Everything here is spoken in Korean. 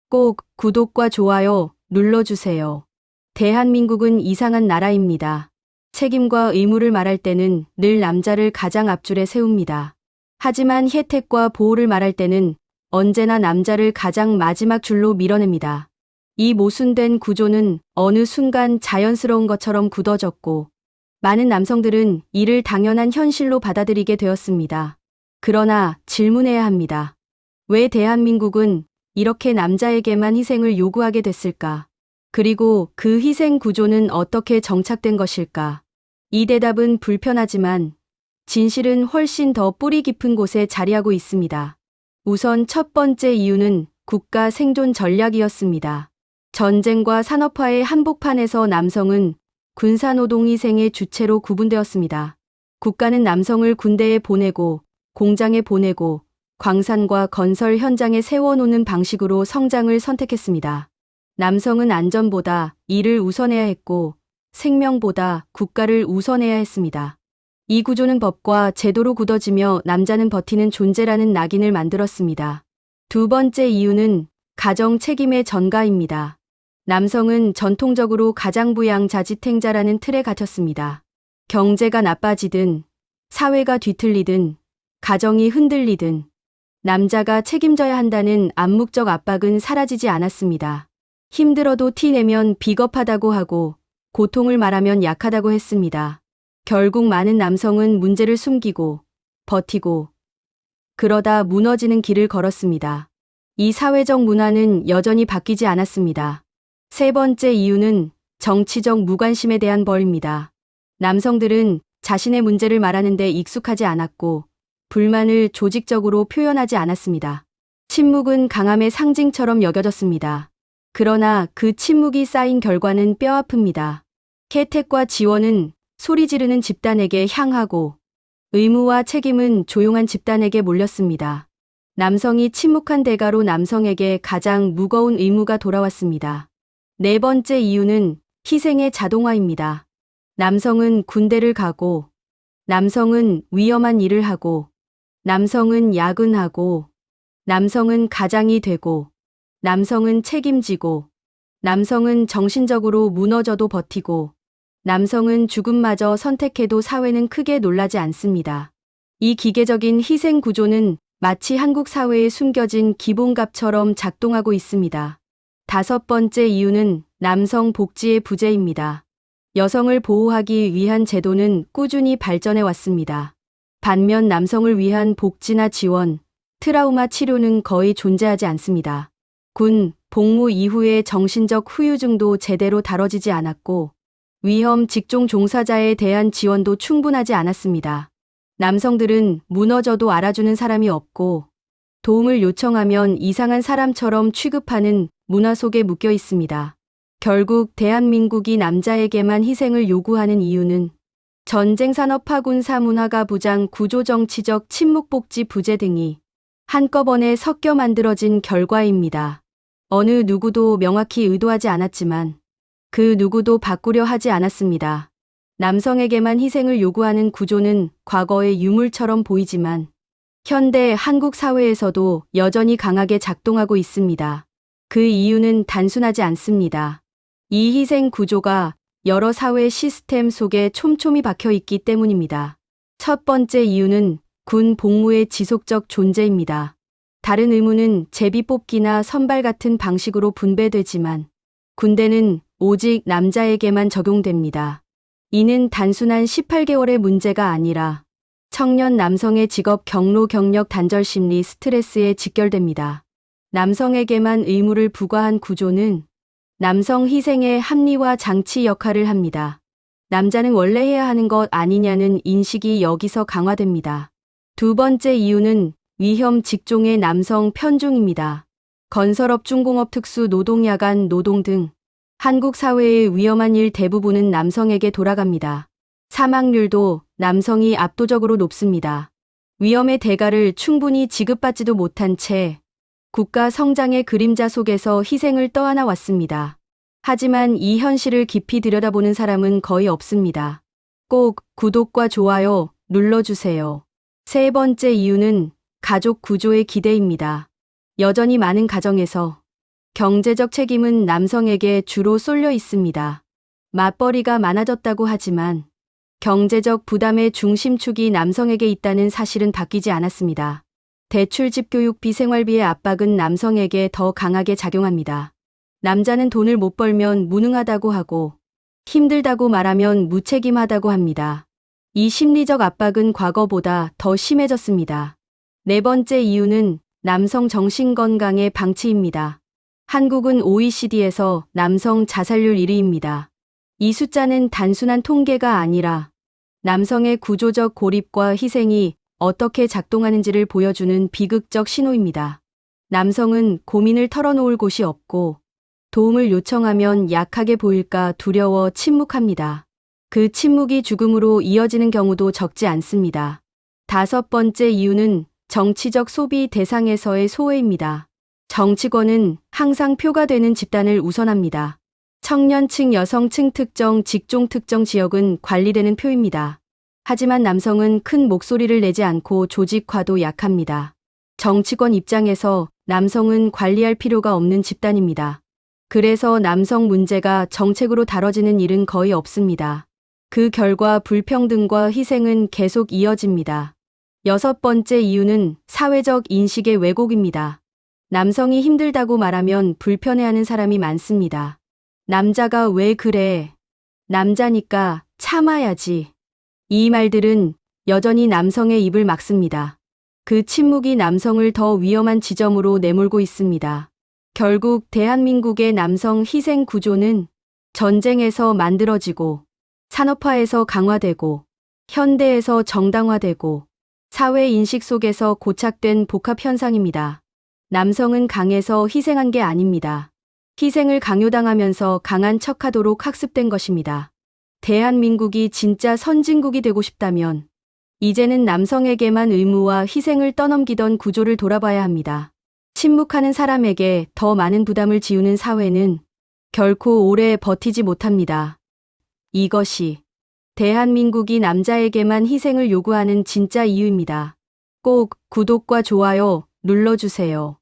꼭 구독과 좋아요 눌러주세요. 대한민국은 이상한 나라입니다. 책임과 의무를 말할 때는 늘 남자를 가장 앞줄에 세웁니다. 하지만 혜택과 보호를 말할 때는 언제나 남자를 가장 마지막 줄로 밀어냅니다. 이 모순된 구조는 어느 순간 자연스러운 것처럼 굳어졌고 많은 남성들은 이를 당연한 현실로 받아들이게 되었습니다. 그러나 질문해야 합니다. 왜 대한민국은 이렇게 남자에게만 희생을 요구하게 됐을까? 그리고 그 희생 구조는 어떻게 정착된 것일까? 이 대답은 불편하지만 진실은 훨씬 더 뿌리 깊은 곳에 자리하고 있습니다. 우선 첫 번째 이유는 국가 생존 전략이었습니다. 전쟁과 산업화의 한복판에서 남성은 군사노동 희생의 주체로 구분되었습니다. 국가는 남성을 군대에 보내고 공장에 보내고 광산과 건설 현장에 세워놓는 방식으로 성장을 선택했습니다. 남성은 안전보다 일을 우선해야 했고 생명보다 국가를 우선해야 했습니다. 이 구조는 법과 제도로 굳어지며 남자는 버티는 존재라는 낙인을 만들었습니다. 두 번째 이유는 가정 책임의 전가입니다. 남성은 전통적으로 가장부양자지탱자라는 틀에 갇혔습니다. 경제가 나빠지든 사회가 뒤틀리든 가정이 흔들리든 남자가 책임져야 한다는 암묵적 압박은 사라지지 않았습니다. 힘들어도 티내면 비겁하다고 하고 고통을 말하면 약하다고 했습니다. 결국 많은 남성은 문제를 숨기고 버티고 그러다 무너지는 길을 걸었습니다. 이 사회적 문화는 여전히 바뀌지 않았습니다. 세 번째 이유는 정치적 무관심에 대한 벌입니다. 남성들은 자신의 문제를 말하는 데 익숙하지 않았고 불만을 조직적으로 표현하지 않았습니다. 침묵은 강함의 상징처럼 여겨졌습니다. 그러나 그 침묵이 쌓인 결과는 뼈아픕니다. 혜택과 지원은 소리 지르는 집단에게 향하고 의무와 책임은 조용한 집단에게 몰렸습니다. 남성이 침묵한 대가로 남성에게 가장 무거운 의무가 돌아왔습니다. 네 번째 이유는 희생의 자동화입니다. 남성은 군대를 가고 남성은 위험한 일을 하고 남성은 야근하고 남성은 가장이 되고 남성은 책임지고 남성은 정신적으로 무너져도 버티고 남성은 죽음마저 선택해도 사회는 크게 놀라지 않습니다. 이 기계적인 희생 구조는 마치 한국 사회에 숨겨진 기본값처럼 작동하고 있습니다. 다섯 번째 이유는 남성 복지의 부재입니다. 여성을 보호하기 위한 제도는 꾸준히 발전해 왔습니다. 반면 남성을 위한 복지나 지원, 트라우마 치료는 거의 존재하지 않습니다. 군, 복무 이후의 정신적 후유증도 제대로 다뤄지지 않았고 위험 직종 종사자에 대한 지원도 충분하지 않았습니다. 남성들은 무너져도 알아주는 사람이 없고 도움을 요청하면 이상한 사람처럼 취급하는 문화 속에 묶여 있습니다. 결국 대한민국이 남자에게만 희생을 요구하는 이유는 전쟁 산업화 군사 문화가 부장 구조정치적 침묵복지 부재 등이 한꺼번에 섞여 만들어진 결과입니다. 어느 누구도 명확히 의도하지 않았지만 그 누구도 바꾸려 하지 않았습니다. 남성에게만 희생을 요구하는 구조는 과거의 유물처럼 보이지만 현대 한국 사회에서도 여전히 강하게 작동하고 있습니다. 그 이유는 단순하지 않습니다. 이 희생 구조가 여러 사회 시스템 속에 촘촘히 박혀 있기 때문입니다. 첫 번째 이유는 군 복무의 지속적 존재입니다. 다른 의무는 제비 뽑기나 선발 같은 방식으로 분배되지만 군대는 오직 남자에게만 적용됩니다. 이는 단순한 18개월의 문제가 아니라 청년 남성의 직업 경로 경력 단절 심리 스트레스에 직결됩니다. 남성에게만 의무를 부과한 구조는 남성 희생의 합리화 장치 역할을 합니다. 남자는 원래 해야 하는 것 아니냐는 인식이 여기서 강화됩니다. 두 번째 이유는 위험 직종의 남성 편중입니다. 건설업, 중공업, 특수 노동, 야간 노동 등 한국 사회의 위험한 일 대부분은 남성에게 돌아갑니다. 사망률도 남성이 압도적으로 높습니다. 위험의 대가를 충분히 지급받지도 못한 채 국가 성장의 그림자 속에서 희생을 떠안아 왔습니다. 하지만 이 현실을 깊이 들여다보는 사람은 거의 없습니다. 꼭 구독과 좋아요 눌러주세요. 세 번째 이유는 가족 구조의 기대입니다. 여전히 많은 가정에서 경제적 책임은 남성에게 주로 쏠려 있습니다. 맞벌이가 많아졌다고 하지만 경제적 부담의 중심축이 남성에게 있다는 사실은 바뀌지 않았습니다. 대출, 집, 교육비, 생활비의 압박은 남성에게 더 강하게 작용합니다. 남자는 돈을 못 벌면 무능하다고 하고 힘들다고 말하면 무책임하다고 합니다. 이 심리적 압박은 과거보다 더 심해졌습니다. 네 번째 이유는 남성 정신건강의 방치입니다. 한국은 OECD에서 남성 자살률 1위입니다. 이 숫자는 단순한 통계가 아니라 남성의 구조적 고립과 희생이 어떻게 작동하는지를 보여주는 비극적 신호입니다. 남성은 고민을 털어놓을 곳이 없고 도움을 요청하면 약하게 보일까 두려워 침묵합니다. 그 침묵이 죽음으로 이어지는 경우도 적지 않습니다. 다섯 번째 이유는 정치적 소비 대상에서의 소외입니다. 정치권은 항상 표가 되는 집단을 우선합니다. 청년층, 여성층, 특정 직종, 특정 지역은 관리되는 표입니다. 하지만 남성은 큰 목소리를 내지 않고 조직화도 약합니다. 정치권 입장에서 남성은 관리할 필요가 없는 집단입니다. 그래서 남성 문제가 정책으로 다뤄지는 일은 거의 없습니다. 그 결과 불평등과 희생은 계속 이어집니다. 여섯 번째 이유는 사회적 인식의 왜곡입니다. 남성이 힘들다고 말하면 불편해하는 사람이 많습니다. 남자가 왜 그래? 남자니까 참아야지. 이 말들은 여전히 남성의 입을 막습니다. 그 침묵이 남성을 더 위험한 지점으로 내몰고 있습니다. 결국 대한민국의 남성 희생 구조는 전쟁에서 만들어지고 산업화에서 강화되고 현대에서 정당화되고 사회 인식 속에서 고착된 복합 현상입니다. 남성은 강해서 희생한 게 아닙니다. 희생을 강요당하면서 강한 척하도록 학습된 것입니다. 대한민국이 진짜 선진국이 되고 싶다면 이제는 남성에게만 의무와 희생을 떠넘기던 구조를 돌아봐야 합니다. 침묵하는 사람에게 더 많은 부담을 지우는 사회는 결코 오래 버티지 못합니다. 이것이 대한민국이 남자에게만 희생을 요구하는 진짜 이유입니다. 꼭 구독과 좋아요 눌러주세요.